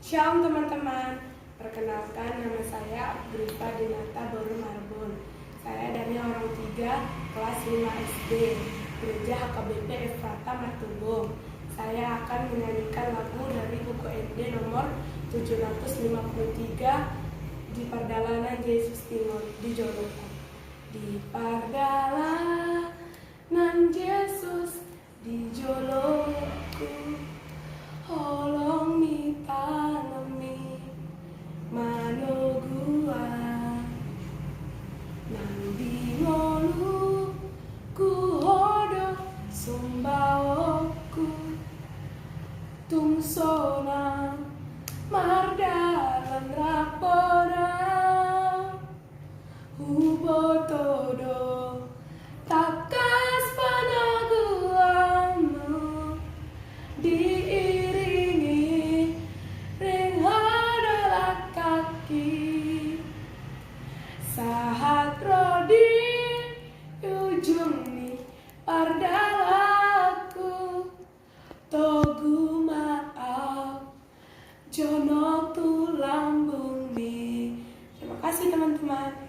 Shalom teman-teman, perkenalkan nama saya Abdulfa Dinata Baru Marbun. Saya dari orang 3 kelas 5 SD, Gereja HKBP Efrata Martubung. Saya akan menyanyikan lagu dari buku ND nomor 753 di Pardalanan Yesus Timur di Joloku. Di Pardalanan Yesus di Joloku, holong mitanami manogua nandi ngolu ku hodo sumbawoku tungsona mardalan rapona hubotodo takas panaguamu diiringi ring adalah kaki sahat rodi ujung ni pardalaku togu maaf jono tulambung ni. Terima kasih teman-teman.